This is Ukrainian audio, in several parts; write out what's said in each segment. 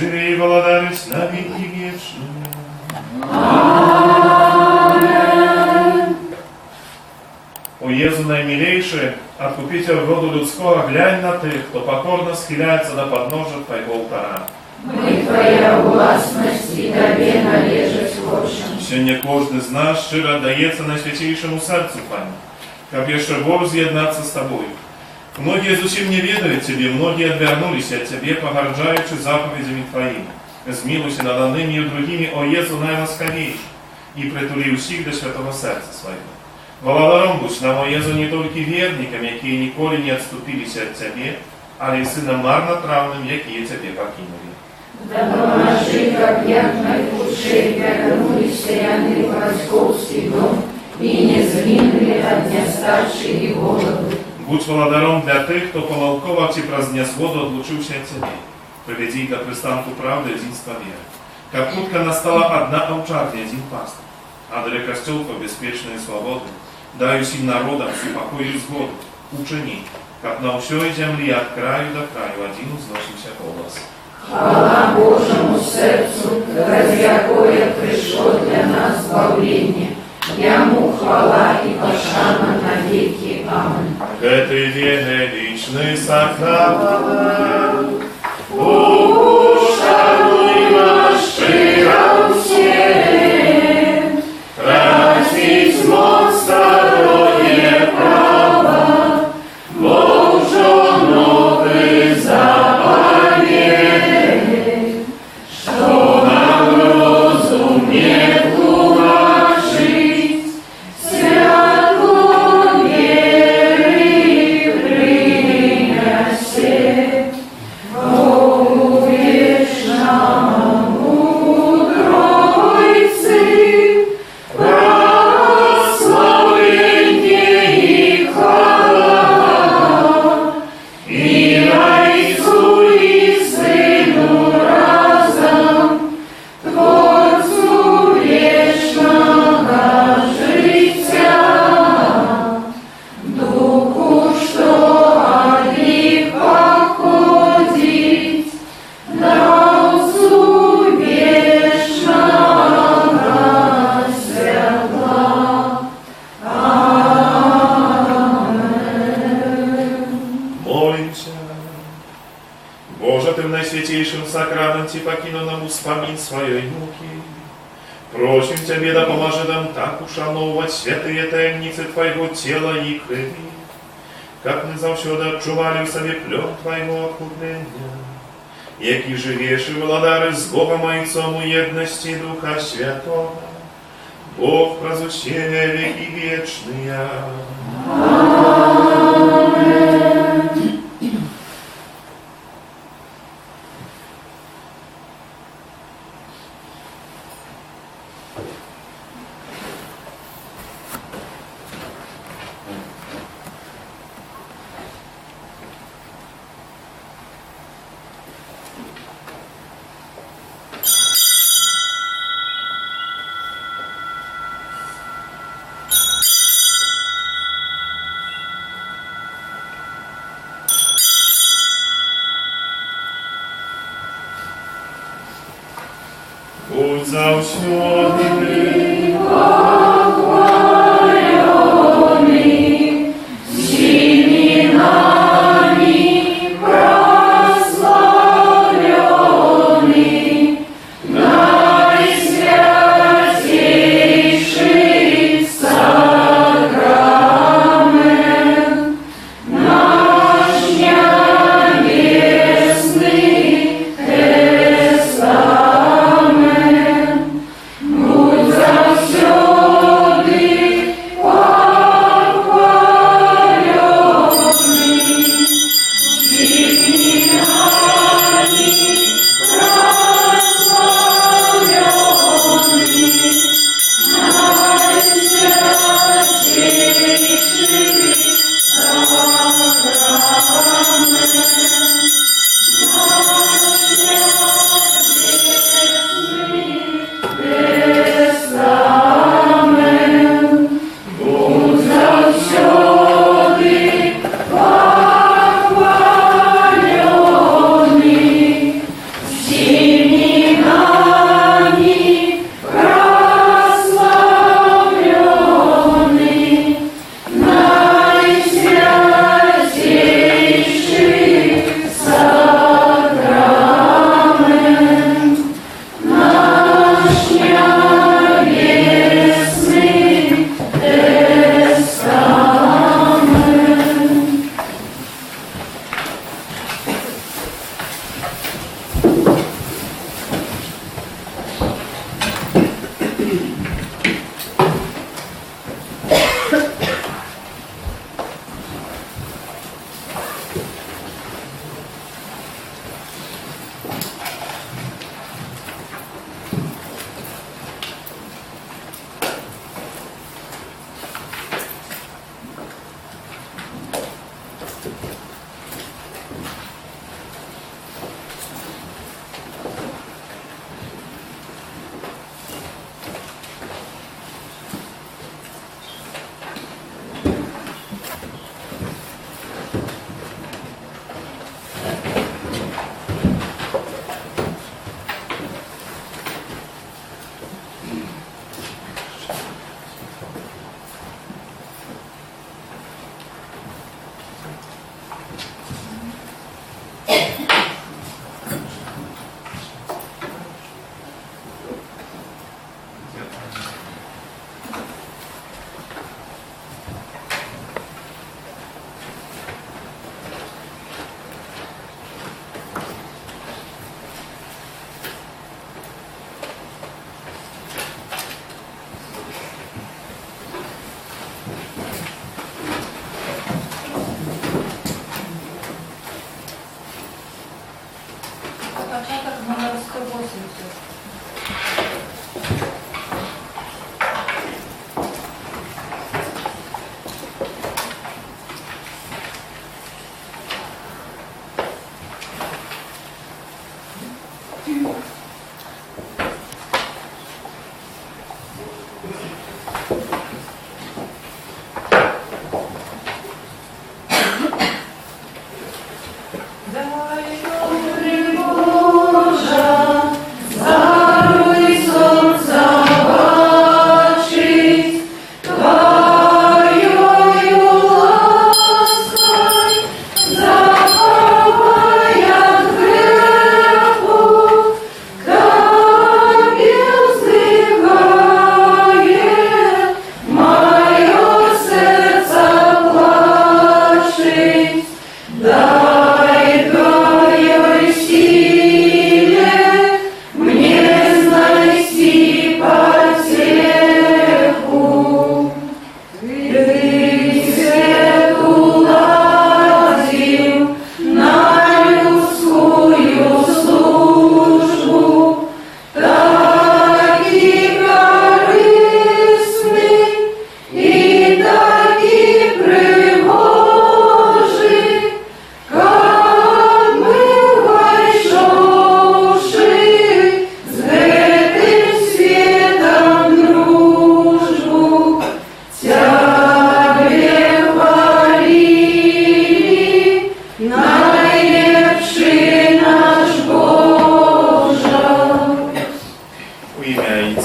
живи и владарись на веки вечные. Amen. О Езу наимилейший, Откупитель роду людского, глянь на Ты, кто покорно схиляется до подножия Твоего алтара. Мы Твоя властность и Тебе належать хочем. Сегодня каждый из нас щиро отдается Найсвятейшему Сердцу Твоему, как еще волю з'єднаться с Тобою. Многие зачем не ведают Тебе, многие отвернулись от Тебе, погорджаючи заповедями Твоими. Змилуйся над одними и другими, о Езу наиласковейший, и притули усіх до святого сердца Своего. Владаром будь нам, о Езу, не только верникам, які ніколи не отступились от Тебе, але и сынам марнотравным, які Тебе покинули. Да поможи, как як наихудшие вернулись ряны в Московский дом и не згинули от дня старшей и голоду. Будь владаром для тих, хто помилково чи про незгоду отлучився от Тебе. Приведи их до пристанку правды и единства веры. Как утка настала одна овчарня, один пастырь, а для костелка беспечные свободы, даю сим народам всю покой и сгоду. Учени, как на всей земли от краю до краю один узносимся голос. Хвала Божьему сердцу, ради якое пришло для нас избавление. Ему хвала и пошана навеки. Аминь. Этой вере вечный сохранен. Ушануй наш щиро всем, развить мод здоровье права, Божье новый заповедь, что нам розум не тумачить, святую веры принесет. Богу вечному Троицы, прославление и хвала, и Отцу и Сыну разом, Творцу вечного життя, Духу, что от них походит, Дарцу вечного святла. Амен. Молимся. Боже, Ты в Наисвятейшем сакраменте покинул нам успомин своей муки. Просим Тебе, да поможи нам так ушановывать святые таємниці Твоего тела и крови, как мы завсёды отчували в себе плен Твоего окупления, які живеш и владари с Богом Отцом у едности Духа Святого, Бог прозучения веки вечные. Будь завсёды похваленный, всеми нами прославленный, Наисвятейший сакрамент, наш небесный тестамент. Будь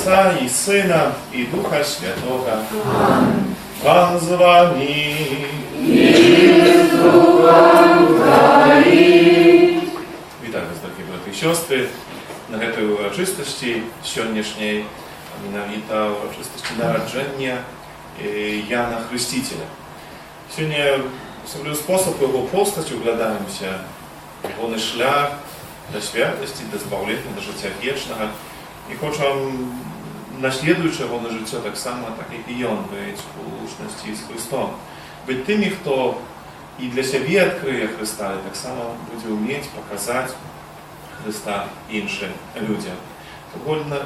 Отца и Сына и Духа Святого. Пан з вами. Вітаю вас, дорогі брати і сестри, на гэтай урачыстасці сённяшняй, менавіта урачыстасці нараджэння Яна Хрысціцеля. Сёння асаблівы спосаб яго постаць углядаемся, ягоны шлях да святасці, да збаўлення, да жыцця вечнага. І хочам, наследуючы ягоны жыццё таксама, так як і ён, быць у лучнасці з Христом. Быць тымі, хто і для сябе адкрые Христа, і таксама будзе ўмець паказаць Христа іншым людзям. Годна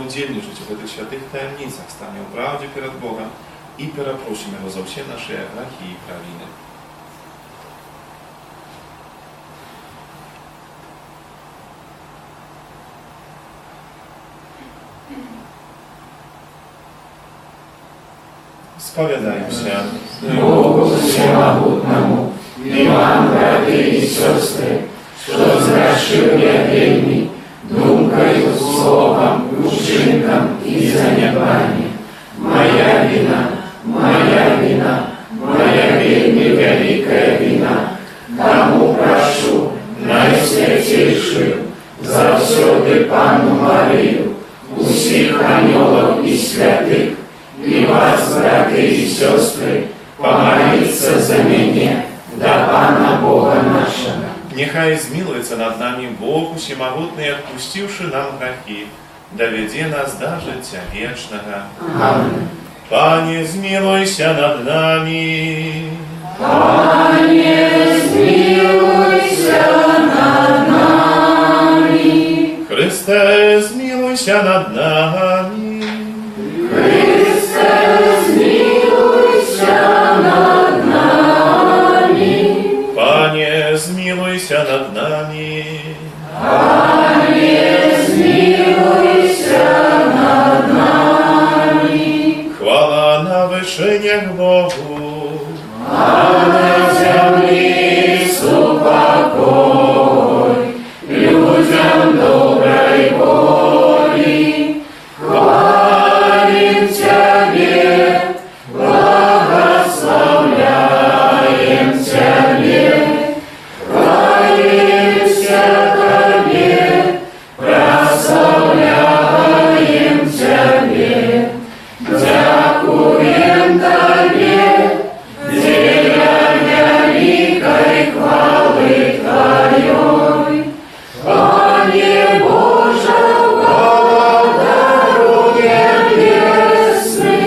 ўдзельнічаць у гэтых святых таямніцах, стане ў праўдзе перад Богам і перапросім яго за ўсе нашы грахі і правіны. Spowiadajmy Богу Всемогутному, и вам, браты и сестры, что зграшив я вельми, думкою, словом, учинком и занепанием. Моя вина, моя вельми великая вина. Тому прошу, найсвятейшую, завсёды Панну Марию, усіх анёлов и святых, и вас, браты и сестры, помолиться за меня, до Пана Бога нашего. Нехай змилуется над нами Бог Всемогутный, отпустивший нам грехи, доведи нас до життя вечного. Аминь. Пане, змилуйся над нами. Пане, змилуйся над нами. Христе, змилуйся над нами. Христе, змилуйся над нами. Пане, змилуйся над нами. Пане, змилуйся над нами. Хвала на вишенях Богу. А на землі супокой, людям доброй воли. Хвалим Тебе, благословляем Тебе, хвалимся Тебе, прославляем Тебе, дякуем Тебе, великой хвалы Твоей. Пане Боже, благодаруем весны,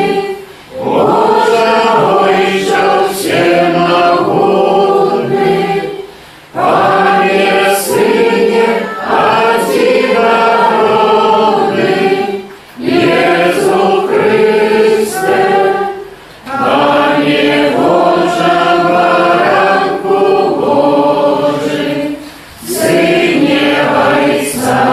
Боже мой, что всемогутный, Пане Сыне одинородный, Иису Христе, Пане Боже, баранку Божий, Сыне Отца,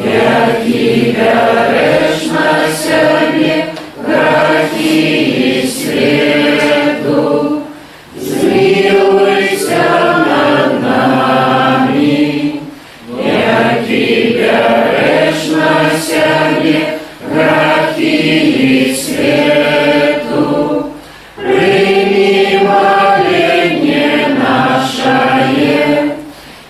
яки берешь на себе грехи и свету, змилуйся над нами, яки берешь на себе грехи и свету, прими моление наше,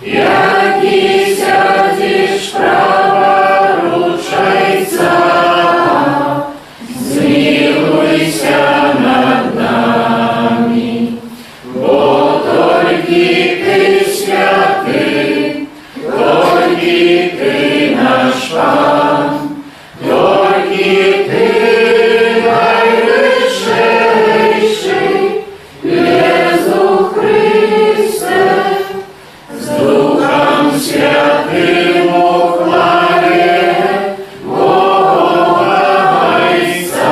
яки сядешь праворучайца, змилуйся над нами, бо только Ты святый, только Ты наш Пан, только Ты найвышейший, Иису Христе, с Духом Святым у хвале Бога Отца.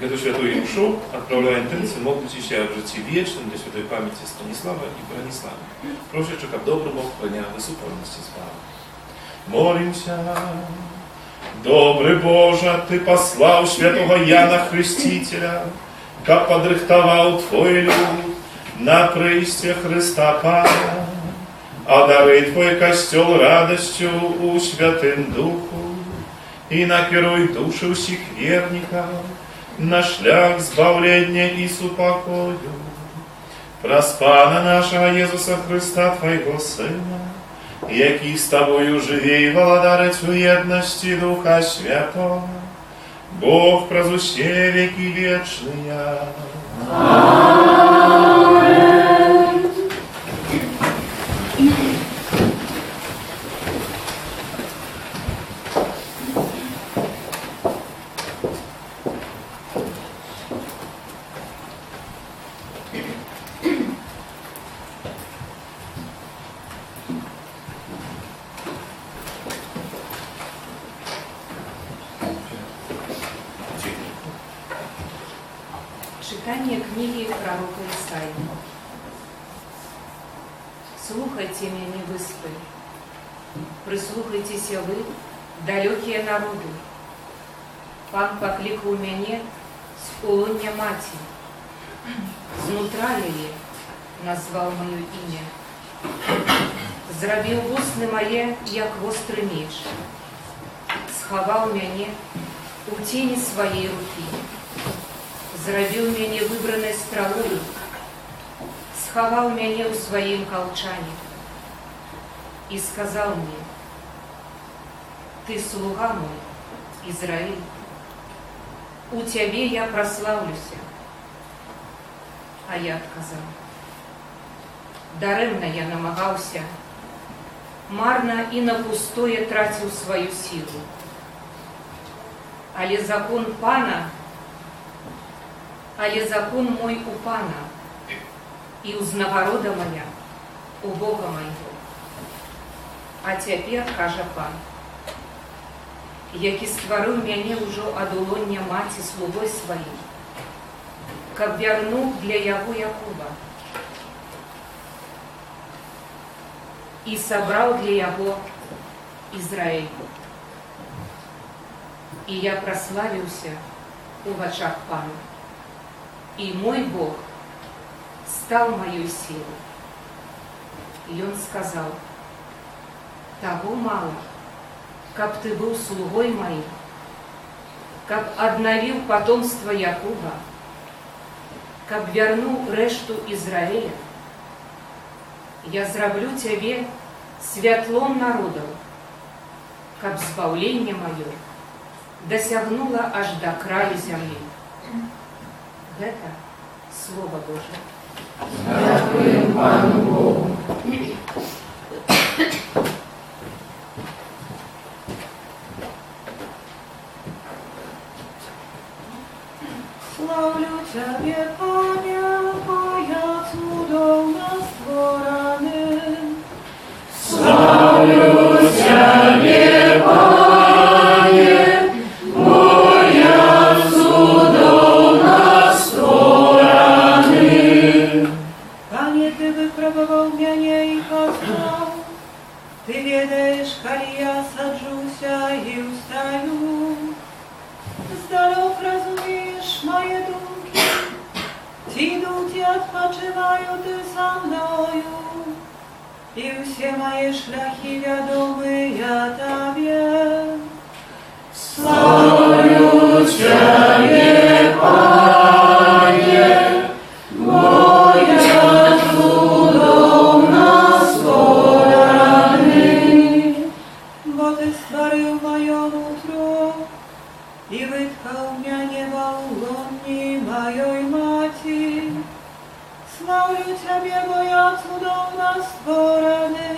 Эту святую имшу отправляем тым, co modlcie w życiu wiecznym dla świętej pamięci Stanisława i Bronisława. Proszę, czeka dobry Bóg pełnia wysupolności zbawy. Молимся. Добрый Боже, Ты послал святого Яна Хрестителя, как подрыхтовал Твой люд на прысте Христа Пана. одари Твой костел радостью у Святым Духу, и накеруй души усих верников на шлях збавления и супокою. Проспана нашего Иисуса Христа, Твоего Сына, який с Тобою живе и владарить в едности Духа Святого, Бог прозусе веки вечные. Аминь. Читание книги пророка Исаии. Слухайте меня, выспы, прислухайтесь вы, далекие народы. Пан покликал меня с улуння мати, знутра я назвал мое имя. Зрабил вусны моє, як вострый меч, сховал меня у тени своей руки. Зрабіў мяне выбранай стралой, схаваў мяне ў сваім калчане і сказаў мне: ты слуга мой, Израиль, у цябе я прославлюся. А я адказаў: дарэмна я намагаўся, марна і на пустое траціў сваю сілу. Але закон мой у Пана, і ўзнагарода моя у Бога майго. А цяпер, кажа Пан, які стварыў мяне ўжо ад улоння маці слугой сваім, каб вярнуў для яго Якуба і сабраў для яго Израиль. І я праславіўся у вачах Пана. И мой Бог стал моей силой. И он сказал: того мало, каб ты был слугой моим, каб обновил потомство Якуба, каб вернул решту Израиля. Я зраблю тебе святлом народов, каб збавление мое досягнуло аж до краю земли. Это Слово Божие. Дякуємо Пану Богу. Славлю Тебе, Пане, моя цудовна створаны. Славлю Тебе, Пане, моя цудовна створаны. Пане, Ты выпробовал меня и познал. Ты ведаешь, коли я саджуся и устаю. Здалек разумеешь мои думки, идут и отпочивают и со мною, и все мои шляхи ведомые Тебе. Славлю Тебе, Пане, моя цудовна створаны. Бо Ты створил мое нутро, и выткал меня небо у лони моей мати. Славлю Тебе, моя цудовна створаны,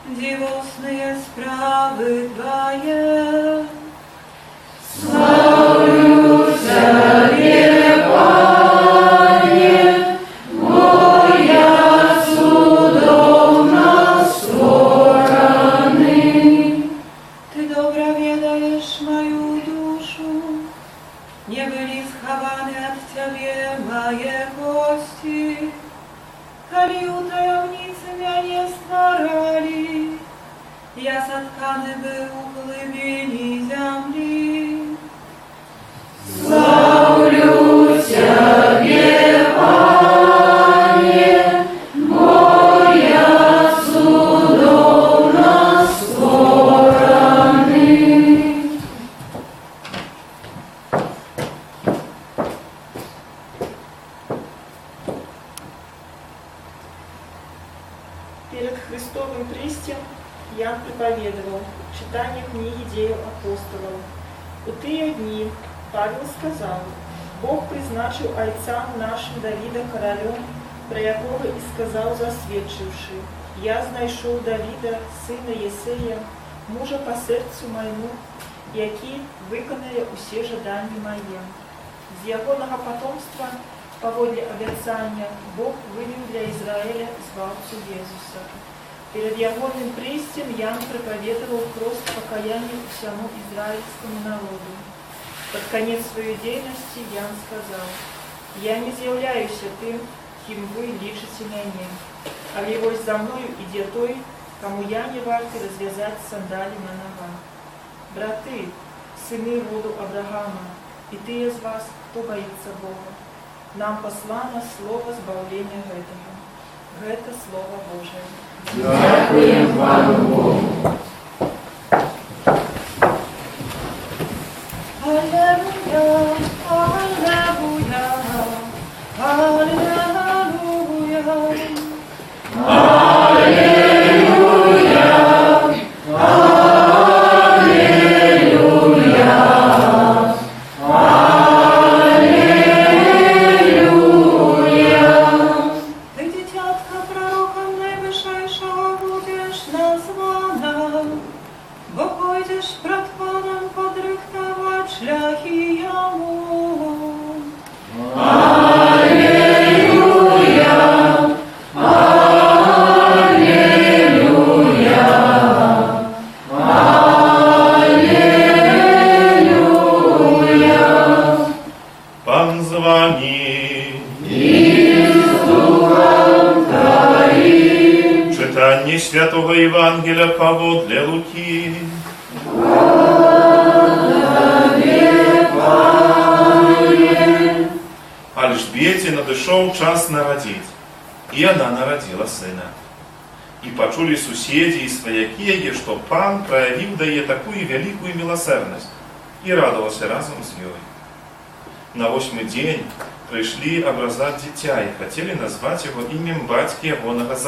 дивосные справы Твои. Славлю Тебе, Пане, моя цудовна створаны. Ты добро ведаешь мою душу, не были схованы от Тебе мои кости, коли у таємниці меня створали, я сотканы был у глубине земли. Славлю Тебе, Пане, моя Перед Христовым прыстем Ян проповедовал читание книги Деял апостолов. У тыя дни Павел сказал: Бог призначил отцам нашим Давида королем, про якого и сказал, засведчивши: Я знайшов Давида, сына Єсея, мужа по серцю моему, який виконає усе жадання моє. З ягоного потомства, поводле обіцяння, Бог вивів для Израиля звавцу Єзуса. Перед ягоным престем Ян проповедовал крост покаяния всему израильскому народу. Под конец своей деятельности Ян сказал: Я не з'являюся тим, ким вы лічите мяне, але вось за мною ідзе той, кому я не варты развязать сандали на ногах. Браты, сыны роду Авраама, и тыя из вас, кто боится Бога, нам послано слово збавлення гэтага. Гэта Слово Божие. Дякуем вам Богу. Аллилуйя, аллилуйя, Ты, дитятка, пророком найвышайшого будеш названа, бо пойдеш пред Паном подрыхтовать шляхи Ему. Пан з вами. Читання Святого Євангелія поводле Луки. Альжбете надышоў час нарадзіць, і яна нарадзіла сына. І пачулі суседзі і сваякі яе, што пан праявіў да яе такую вялікую міласэрнасць, і радаваўся разам з ёй. На 8-й дзень прыйшлі абразаць дзіця і хацелі назваць яго імем бацькі ягонага